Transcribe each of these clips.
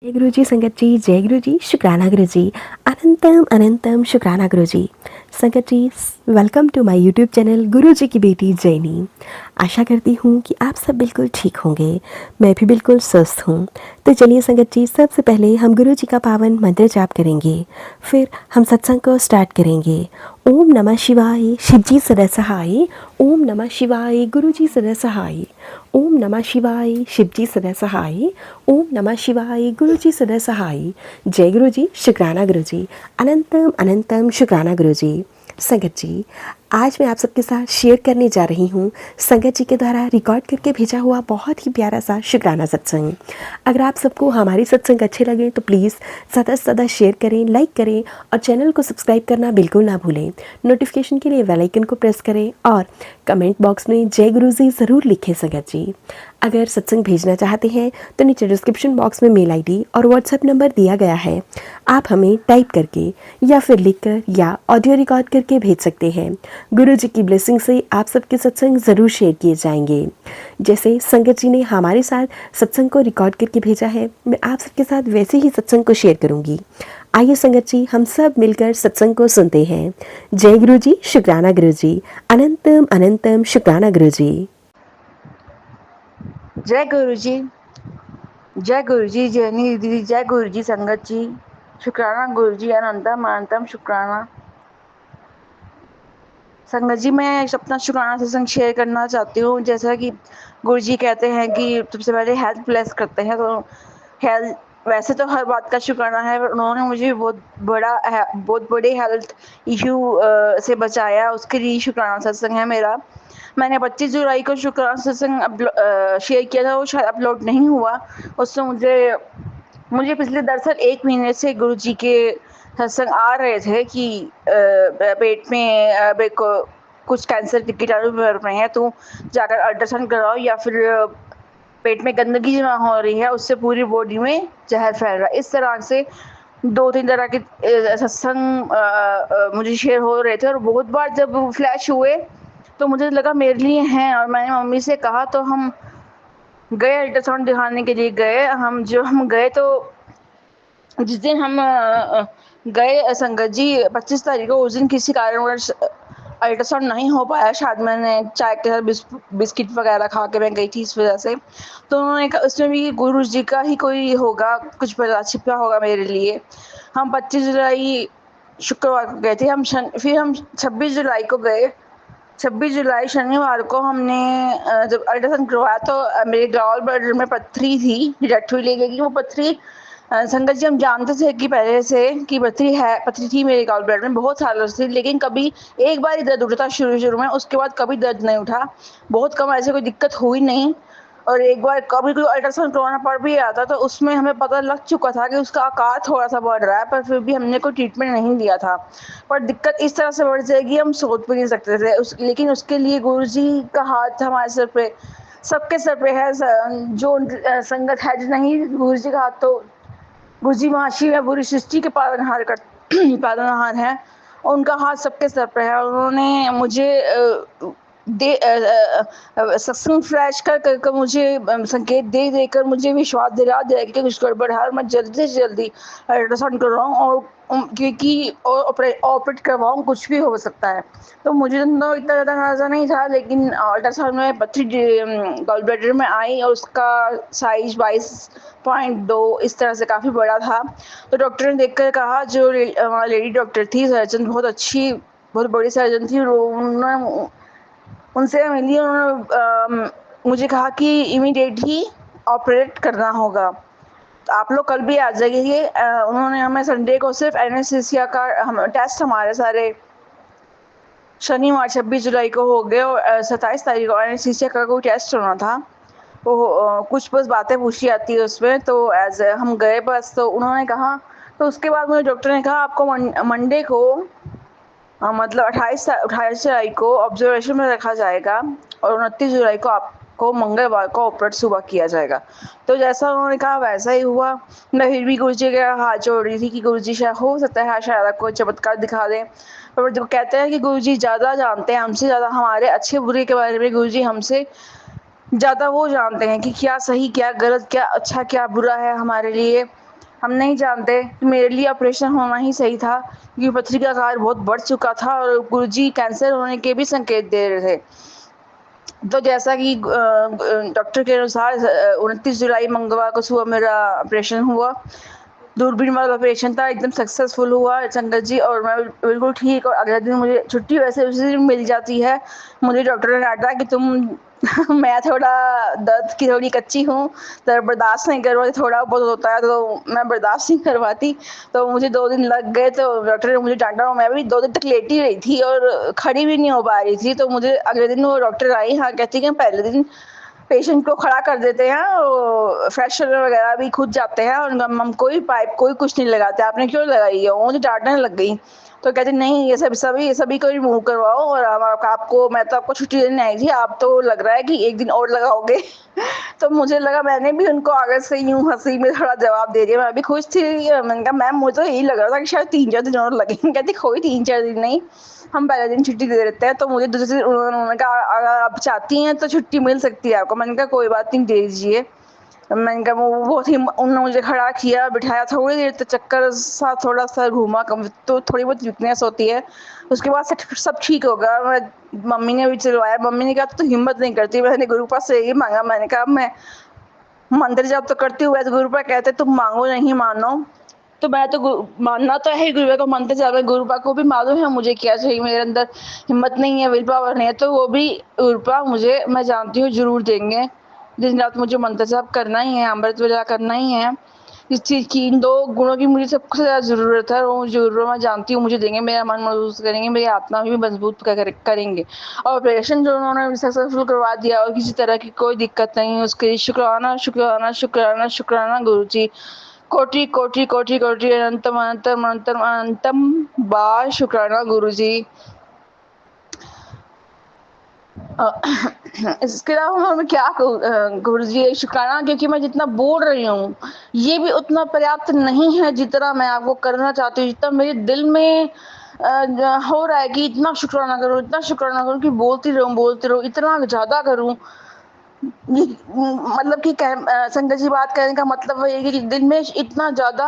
जय गुरु जी संगत जी, जय गुरु जी, शुक्राना गुरु जी, अनंतम अनंतम शुक्राना गुरु जी। संगत जी, welcome to my YouTube channel Guru ji की बेटी जैनी। आशा करती हूँ कि आप सब बिल्कुल ठीक होंगे। मैं भी बिल्कुल स्वस्थ हूँ। तो चलिए संगत जी, सबसे पहले हम गुरु जी का पावन मंत्र जाप करेंगे, फिर हम सत्संग को स्टार्ट करेंगे। ओम नमः शिवाय, शिव जी सदा सहाय। ओम नमः शिवाय, गुरु जी सदा सहाय। ओम नमः शिवाय, शिव जी सदा सहाय। ओम नमः शिवाय, गुरु जी सदा सहाय। जय गुरु जी, शुक्राना गुरु जी, अनंतम अनंतम शुक्राना गुरु जी। संगत जी, आज मैं आप सबके साथ शेयर करने जा रही हूँ संगत जी के द्वारा रिकॉर्ड करके भेजा हुआ बहुत ही प्यारा सा शुक्राना सत्संग। अगर आप सबको हमारी सत्संग अच्छे लगे तो प्लीज़ ज़्यादा से ज़्यादा शेयर करें, लाइक करें और चैनल को सब्सक्राइब करना बिल्कुल ना भूलें। नोटिफिकेशन के लिए बेल आइकन को प्रेस करें और कमेंट बॉक्स में जय गुरु जी ज़रूर लिखें संगत जी। अगर सत्संग भेजना चाहते हैं तो नीचे डिस्क्रिप्शन बॉक्स में मेल आईडी और व्हाट्सएप नंबर दिया गया है। आप हमें टाइप करके या फिर लिखकर या ऑडियो रिकॉर्ड करके भेज सकते हैं। गुरु जी की ब्लेसिंग से आप सबके सत्संग ज़रूर शेयर किए जाएंगे। जैसे संगत जी ने हमारे साथ सत्संग को रिकॉर्ड करके भेजा है, मैं आप सबके साथ वैसे ही सत्संग को शेयर करूँगी। आइए संगत जी, हम सब मिलकर सत्संग को सुनते हैं। जय गुरु जी, शुक्राना गुरु जी, अनंतम अनंतम शुक्राना गुरु जी। जय गुरु जी, जय गुरु जी, जैनी दीदी, जय गुरु जी संगत जी, शुक्राना गुरु जी, अनंतम अनंतम शुक्राना संगत जी। मैं अपना शुक्राना सत्संग शेयर करना चाहती हूँ। जैसा कि गुरु जी कहते हैं कि सबसे पहले हेल्थ ब्लेस करते हैं, तो हेल्थ वैसे तो हर बात का शुक्राना है, पर उन्होंने मुझे बहुत बड़े हेल्थ इशू से बचाया, उसके लिए शुक्राना सत्संग है मेरा। मैंने 25 जुलाई को शुक्राना सत्संग शेयर किया था, वो शायद अपलोड नहीं हुआ। उससे मुझे पिछले दरअसल 1 महीने से गुरु जी के सत्संग आ रहे थे कि पेट में मेरे को कुछ कैंसर के कीटाणु भर रहे हैं, तो जाकर अल्ट्रासाउंड कराओ, या फिर पेट में गंदगी जमा हो रही है, उससे पूरी बॉडी में जहर फैल रहा है। इस तरह से 2-3 तरह के सत्संग मुझे शेयर हो रहे थे, और बहुत बार जब फ्लैश हुए तो मुझे लगा मेरे लिए हैं, और मैंने मम्मी से कहा, तो हम गए अल्ट्रासाउंड दिखाने के लिए गए। हम गए तो जिस दिन हम गए संगत जी 25 तारीख को, उस दिन किसी कारणवश अल्ट्रासाउंड नहीं हो पाया। शायद मैंने चाय के साथ बिस्किट वगैरह खा के मैं गई थी, इस वजह से। तो उन्होंने कहा उसमें भी गुरु जी का ही कोई होगा, कुछ पता छिपा होगा मेरे लिए। हम 25 जुलाई शुक्रवार को गए थे। फिर हम 26 जुलाई को गए। 26 जुलाई शनिवार को हमने जब अल्ट्रासाउंड करवाया, तो मेरे गॉल ब्लैडर में पथरी थी, डिटेक्ट हुई। लेकिन वो पथरी संगत जी, हम जानते थे कि पहले से कि पथरी थी मेरे गॉल ब्लैडर में बहुत सालों से, लेकिन कभी एक बार ही दर्द उठा था शुरू में, उसके बाद कभी दर्द नहीं उठा। बहुत कम, ऐसे कोई दिक्कत हुई नहीं। और एक बार कभी कोई अल्ट्रासाउंड करवाना पड़ भी आता, तो उसमें हमें पता लग चुका था कि उसका आकार थोड़ा सा बढ़ रहा है, पर फिर भी हमने कोई ट्रीटमेंट नहीं लिया था। पर दिक्कत इस तरह से बढ़ जाएगी, हम सोच भी नहीं सकते थे। लेकिन उसके लिए गुरु जी का हाथ हमारे सर पे, सबके सर पे है। जो संगत है, जो नहीं, गुरु जी का हाथ तो गुरु जी महाशिव है, पूरी सृष्टि के पालनहार हैं। उनका हाथ सबके सर पे है। उन्होंने मुझे सत्संग फ्लैश कर मुझे संकेत दे देकर मुझे विश्वास दिला दिया कि कुछ गड़बड़ है, और मैं जल्दी से जल्दी अल्ट्रासाउंड करवाऊँ, और क्योंकि ऑपरेट करवाऊँ, कुछ भी हो सकता है। तो मुझे तो इतना ज़्यादा अंदाजा नहीं था, लेकिन अल्ट्रासाउंड में पथरी गॉल ब्लैडर में आई, और उसका साइज 22.2 इस तरह से काफ़ी बड़ा था। तो डॉक्टर ने देखकर कहा, जो लेडी डॉक्टर थी, सर्जन, बहुत अच्छी, बहुत बड़ी सर्जन थी, उन्होंने उनसे मिली। उन्होंने मुझे कहा कि इमीडिएट ही ऑपरेट करना होगा, तो आप लोग कल भी आ जाइए। उन्होंने हमें संडे को सिर्फ एनेस्थीसिया का टेस्ट हमारे सारे शनिवार 26 जुलाई को हो गए, और 27 तारीख को एनेस्थीसिया का कोई टेस्ट होना था। वो कुछ बस बातें पूछी जाती है उसमें, तो हम गए बस, तो उन्होंने कहा। तो उसके बाद मुझे डॉक्टर ने कहा, आपको मंडे को मतलब 28 जुलाई को ऑब्जर्वेशन में रखा जाएगा, और 29 जुलाई को आपको मंगलवार को ऑपरेट सुबह किया जाएगा। तो जैसा उन्होंने कहा वैसा ही हुआ। मैं फिर भी गुरु जी के हाथ जोड़ रही थी कि गुरु जी शायद हो सकता है, शायद आपको चमत्कार दिखा दें। पर जो कहते हैं कि गुरु जी ज़्यादा जानते हैं हमसे, ज़्यादा हमारे अच्छे बुरे के बारे में गुरु जी हमसे ज़्यादा वो जानते हैं कि क्या सही, क्या गलत, क्या अच्छा, क्या बुरा है हमारे लिए। हम नहीं जानते, मेरे लिए ऑपरेशन होना ही सही था क्योंकि पथरी का आकार बहुत बढ़ चुका था और गुरुजी कैंसर होने के भी संकेत दे रहे थे। तो जैसा कि डॉक्टर के अनुसार 29 जुलाई मंगलवार को सुबह मेरा ऑपरेशन हुआ। दूरबीन वाला ऑपरेशन था, एकदम सक्सेसफुल हुआ संगत जी, और मैं बिल्कुल ठीक, और अगले दिन मुझे छुट्टी वैसे उसी दिन मिल जाती है। मुझे डॉक्टर ने डाँटा कि तुम मैं थोड़ा दर्द की थोड़ी कच्ची हूँ, तो बर्दाश्त नहीं कर पाती, थोड़ा बहुत होता है तो मैं बर्दाश्त नहीं करवाती। तो मुझे 2 दिन लग गए, तो डॉक्टर ने मुझे डाँटा और मैं भी 2 दिन तक लेटी रही थी और खड़ी भी नहीं हो पा रही थी। तो मुझे अगले दिन वो डॉक्टर आई, हाँ, कहती कि पहले दिन पेशेंट को खड़ा कर देते हैं, वो फ्रेशनर वगैरह भी खुद जाते हैं और हम कोई पाइप कोई कुछ नहीं लगाते, आपने क्यों लगाई है? वो मुझे डांटने लग गई। तो कहते नहीं, ये सभी को रिमूव करवाओ, और आपको, मैं तो आपको छुट्टी देने आई थी, आप तो लग रहा है कि 1 दिन और लगाओगे। तो मुझे लगा, मैंने भी उनको आगे से यूं हंसी में थोड़ा जवाब दे दिया। मैं भी खुश थी, मैंने कहा मैम मुझे तो यही लग रहा था कि शायद 3-4 दिन और लगेंगे। कहती कोई 3-4 दिन नहीं, हम पहले दिन छुट्टी दे देते हैं। तो मुझे दूसरे दिन उन्होंने कहा अगर आप चाहती हैं तो छुट्टी मिल सकती है आपको। मैंने कहा कोई बात नहीं, दे दीजिए। मैंने कहा वो बहुत ही, उन्होंने मुझे खड़ा किया, बिठाया, थोड़ी देर तक चक्कर सा थोड़ा सा घूमा, कम तो थोड़ी बहुत वीकनेस होती है। उसके बाद से सब ठीक हो गया। मम्मी ने भी चलवाया, मम्मी ने कहा तो हिम्मत नहीं करती। मैंने गुरु पास से यही मांगा, मैंने कहा मैं मंदिर जाप तो करती हूँ, वैसे गुरु पा कहते तुम मांगो नहीं मानो, तो मैं तो मानना तो है ही गुरुपा को, मंदिर जाप है, गुरुपा को भी मालूम है मुझे क्या चाहिए, मेरे अंदर हिम्मत नहीं है, विल पावर नहीं है, तो वो भी गुरुपा मुझे, मैं जानती हूँ, जरूर देंगे। दिन रात मुझे मंत्र जाप करना ही है, अमृत वेला करना ही है। इस चीज़ की, इन 2 गुणों की मुझे सबसे ज़्यादा ज़रूरत है, वो ज़रूर मैं जानती हूँ मुझे देंगे, मेरा मन महसूस करेंगे, मेरी आत्मा भी मजबूत करेंगे। और ऑपरेशन जो उन्होंने सक्सेसफुल करवा दिया और किसी तरह की कोई दिक्कत नहीं, उसके लिए शुक्राना शुक्राना शुक्राना शुक्राना गुरु जी। कोटि कोटि कोटि कोटि अनंतम अनंतम अनंतम अनंतम बार शुक्राना गुरु जी। इसके अलावा मैं क्या कहूँ गुरु जी, शुक्राना, क्योंकि मैं जितना बोल रही हूँ ये भी उतना पर्याप्त नहीं है जितना मैं आपको करना चाहती हूँ, जितना मेरे दिल में हो रहा है कि इतना शुक्राना करूँ, इतना शुक्राना करूँ कि बोलती रहूँ, इतना ज़्यादा करूँ। मतलब कि संजय जी, बात करने का मतलब ये है कि दिल में इतना ज़्यादा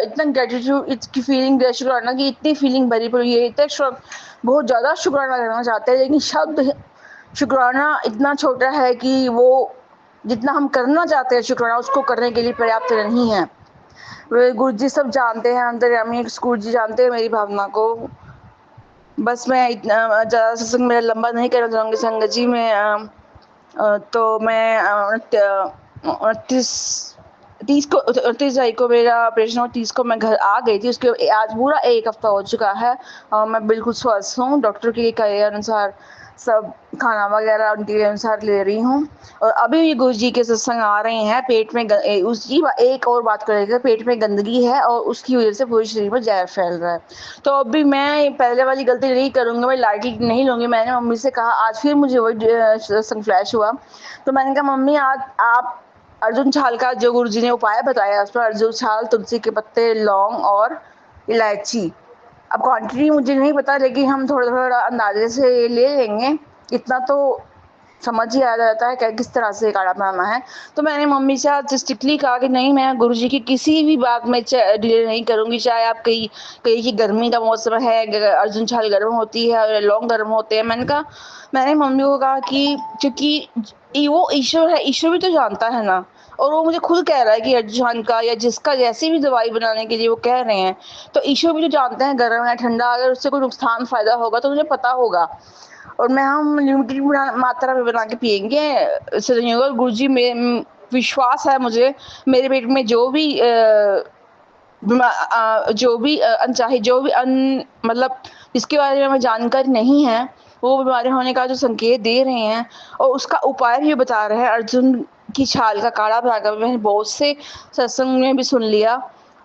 इतना ग्रेटिट्यूड की फीलिंग, शुक्राना की इतनी फीलिंग भरी पड़ी है, इतना बहुत ज़्यादा शुक्राना करना चाहते हैं, लेकिन शब्द शुक्राना इतना छोटा है कि वो जितना हम करना चाहते हैं शुक्राना, उसको करने के लिए पर्याप्त नहीं है। गुरु जी सब जानते हैं, अंतर्यामी गुरु जी जानते हैं मेरी भावना को। बस मैं इतना ज़्यादा सत्संग मेरा लंबा नहीं करना चाहूँगी संगत जी। तो मैं 29 जुलाई को मेरा ऑपरेशन हुआ, 30 को मैं घर आ गई थी। उसके आज पूरा 1 हफ्ता हो चुका है और मैं बिल्कुल स्वस्थ हूँ। डॉक्टर के कहे अनुसार सब खाना वगैरह उनके अनुसार ले रही हूँ, और अभी भी गुरु जी के सत्संग आ रहे हैं। पेट में उसकी एक और बात करेगा, पेट में गंदगी है और उसकी वजह से पूरे शरीर में जहर फैल रहा है। तो अभी मैं पहले वाली गलती नहीं करूँगी, मैं लाइटली नहीं लूँगी। मैंने मम्मी से कहा, आज फिर मुझे वही सत्संग फ्लैश हुआ, तो मैंने कहा मम्मी आज आप अर्जुन छाल का जो गुरु जी ने उपाय बताया, उस पर अर्जुन छाल, तुलसी के पत्ते, लौंग और इलायची, अब क्वांटिटी मुझे नहीं पता, लेकिन हम थोड़ा थोड़ा अंदाजे से ले लेंगे, इतना तो समझ ही आ जाता है किस तरह से काढ़ा बनाना है। तो मैंने मम्मी से आज स्ट्रिक्टली कहा कि नहीं, मैं गुरुजी की किसी भी बात में डिले नहीं करूँगी, चाहे आप कहीं कहीं की गर्मी का मौसम है, अर्जुन छाल गर्म होती है और लौंग गर्म होते हैं। मैंने मम्मी को कहा कि क्योंकि वो ईश्वर है, ईश्वर भी तो जानता है ना, और वो मुझे खुद कह रहा है कि अर्जुन का या जिसका जैसी भी दवाई बनाने के लिए वो कह रहे हैं, तो ईश्वर भी तो जानते हैं गर्म है ठंडा, अगर उससे कोई नुकसान फायदा होगा तो मुझे पता होगा, और हम लिमिटेड मात्रा में बना के पियेंगे। गुरु जी में विश्वास है मुझे, मेरे पेट में जो भी अनचाहे जो भी मतलब जिसके बारे में हमें जानकारी नहीं है, वो बीमारी होने का जो संकेत दे रहे हैं और उसका उपाय भी बता रहे हैं। अर्जुन की छाल का काढ़ा बनाकर मैंने बहुत से सत्संग में भी सुन लिया,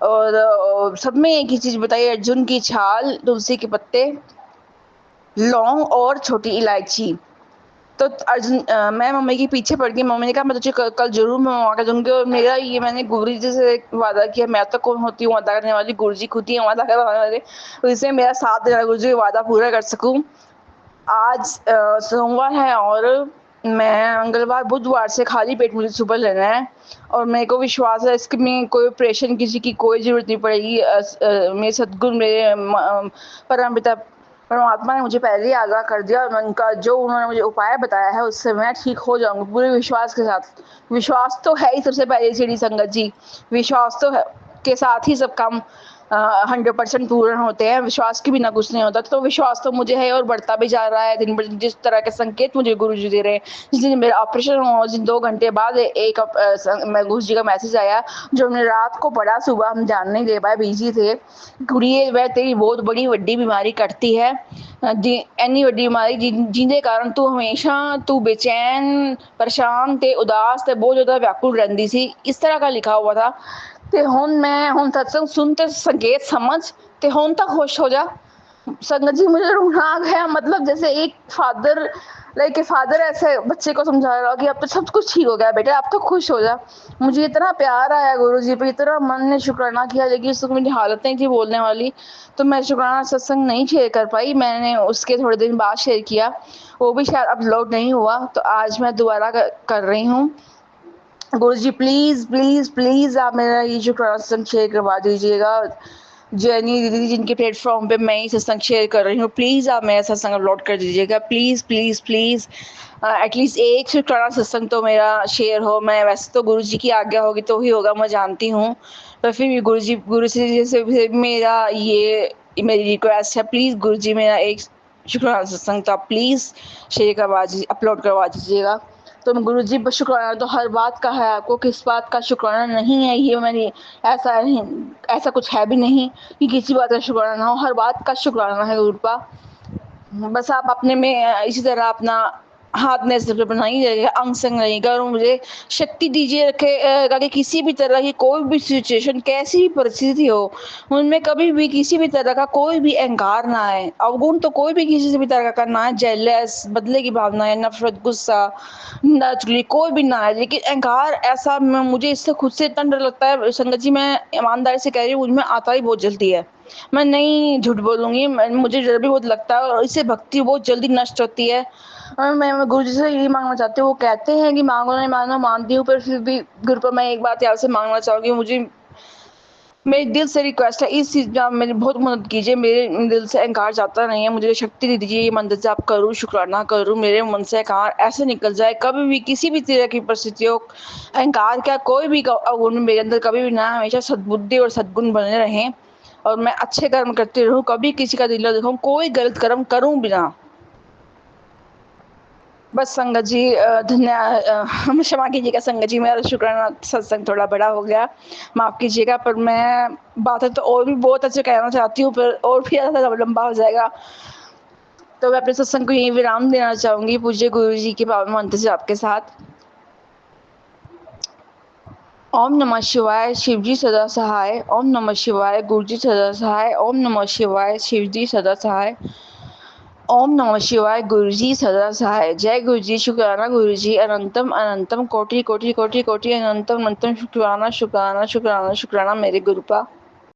और सब में एक ही चीज़ बताई, अर्जुन की छाल, तुलसी के पत्ते, लौंग और छोटी इलायची। तो मैं मम्मी के पीछे पड़ गई। मम्मी ने कहा मैं तुझे कल जरूर मंगवा के दूंगी, और मेरा ये मैंने गुरु जी से वादा किया, मैं तो कौन होती हूँ वादा करने वाली, गुरु जी खुद ही वादा करने वाले, तो इसलिए मेरा साथ देना, गुरु जी वादा पूरा कर सकूँ। आज सोमवार है और मैं मंगलवार बुधवार से खाली पेट मुझे सुबह लेना है और मेरे को विश्वास है इसके में कोई ऑपरेशन किसी की कोई ज़रूरत नहीं पड़ेगी। मेरे सद्गुरु मेरे परमपिता परमात्मा ने मुझे पहले ही आगाह कर दिया और उनका जो उन्होंने मुझे उपाय बताया है उससे मैं ठीक हो जाऊंगी पूरे विश्वास के साथ। विश्वास तो है ही सबसे पहले सीढ़ी संगत जी, विश्वास तो है के साथ ही सब काम 100% पूर्ण होते हैं। विश्वास के बिना कुछ नहीं होता। तो विश्वास तो मुझे है और बढ़ता भी जा रहा है दिन ब दिन। जिस तरह के संकेत मुझे गुरु जी दे रहे हैं, जिस दिन मेरा ऑपरेशन हुआ उस दिन 2 घंटे बाद गुरु जी का मैसेज आया जो हमने रात को पढ़ा, सुबह हम जान नहीं दे पाए, बिजी थे। कुड़िए वह तेरी बहुत बड़ी वड्डी बीमारी कटती है, एनी वड्डी बीमारी जिंदे कारण तू हमेशा तू बेचैन परेशान ते उदास ते बहुत ज़्यादा व्याकुल रहंदी सी। इस तरह का लिखा हुआ था। ਤੇ ਹੁਣ मैं ਹੁਣ सत्संग सुन ते संकेत समझ ते ਹੁਣ तक खुश हो जा। संगत जी मुझे रोना आ गया। मतलब जैसे एक फादर लाइक ए फादर ऐसे बच्चे को समझा रहा कि अब तो सब कुछ ठीक हो गया बेटा, अब तो खुश हो जा। मुझे इतना प्यार आया गुरु जी पे, इतना मन ने शुक्राना किया, लेकिन उस वक्त मेरी हालत नहीं थी बोलने वाली, तो मैं शुक्राना सत्संग नहीं शेयर कर पाई। मैंने उसके थोड़े दिन बाद शेयर किया, वो भी शायद अपलोड नहीं हुआ, तो आज मैं दोबारा कर रही हूँ। गुरु जी प्लीज़ प्लीज़ प्लीज़ आप मेरा ये शुक्राना सत्संग शेयर करवा दीजिएगा। जैनी दीदी जिनके प्लेटफॉर्म पे मैं ये सत्संग शेयर कर रही हूँ, प्लीज़ आप मेरा सत्संग अपलोड कर दीजिएगा। प्लीज़ प्लीज़ प्लीज़ एटलीस्ट एक शुक्राना सत्संग तो मेरा शेयर हो। मैं वैसे तो गुरु जी की आज्ञा होगी तो ही होगा, मैं जानती हूँ, पर फिर भी गुरु जी जैसे मेरा ये मेरी रिक्वेस्ट है, प्लीज़ गुरु जी मेरा एक शुक्राना सत्संग तो आप प्लीज़ शेयर करवा दीजिए, अपलोड करवा दीजिएगा। तो गुरु जी बस शुक्राना तो हर बात का है, आपको किस बात का शुक्राना नहीं है ये मैंने ऐसा नहीं, ऐसा कुछ है भी नहीं कि किसी बात का शुक्राना ना हो, हर बात का शुक्राना है गुरु का। बस आप अपने में इसी तरह अपना हाथ में सिर पे बनाई रहिएगा, अंग संग रहिएगा और मुझे शक्ति दीजिए रखेगा कि किसी भी तरह की कोई भी सिचुएशन, कैसी भी परिस्थिति हो, उनमें कभी भी किसी भी तरह का कोई भी अहंकार ना आए, अवगुण तो कोई भी किसी से भी तरह का ना आए, जेलस, बदले की भावना है, नफरत, गुस्सा, चुगली कोई भी ना आए, लेकिन अहंकार ऐसा मुझे इससे खुद से इतना डर लगता है संगत जी, मैं ईमानदारी से कह रही हूँ, मुझमें आता ही बहुत जल्दी है। मैं नहीं झूठ बोलूँगी, मुझे डर भी बहुत लगता है और इससे भक्ति बहुत जल्दी नष्ट होती है। मैं गुरु जी से यही मांगना चाहती हूँ, वो कहते हैं कि मांगो नहीं मांगो, मानती हूँ, पर फिर भी गुरु पर मैं एक बात आपसे मांगना चाहूँगी, मुझे मेरे दिल से रिक्वेस्ट है इस चीज़ में आप मेरी बहुत मदद कीजिए। मेरे दिल से अहंकार जाता नहीं है, मुझे शक्ति दे दीजिए, ये मंदिर से आप करूँ शुक्राना करूँ, मेरे मन से अहंकार ऐसे निकल जाए, कभी भी किसी भी तरह की परिस्थिति हो, अहंकार क्या कोई भी अवगुण मेरे अंदर कभी भी ना, हमेशा सद्बुद्धि और सद्गुण बने रहें और मैं अच्छे कर्म करती रहूँ, कभी किसी का दिल न दिखाऊँ, कोई गलत कर्म करूँ भी ना। बस संगत जी क्षमा कीजिएगा संगत जी, मेरा शुक्राना सत्संग थोड़ा बड़ा हो गया, माफ़ कीजिएगा, पर मैं बातें तो और भी बहुत अच्छे कहना चाहती हूँ, पर और भी ज़्यादा लंबा हो जाएगा, तो मैं अपने सत्संग को यहीं विराम देना चाहूँगी पूज्य गुरु जी के पावन मंत्र से आपके साथ। ओम नमः शिवाय, शिव जी सदा सहाय। ओम नमः शिवाय, गुरु जी सदा सहाय। ओम नमः शिवाय, शिव जी सदा सहाय। ओम नमः शिवाय, गुरु जी सदा सहाय। जय गुरु जी, शुक्राना गुरु जी, अनंतम अनंतम, कोटि कोटि कोटि कोटि अनंतम अनंतम, शुक्राना शुक्राना शुक्राना शुक्राना मेरे गुरु का।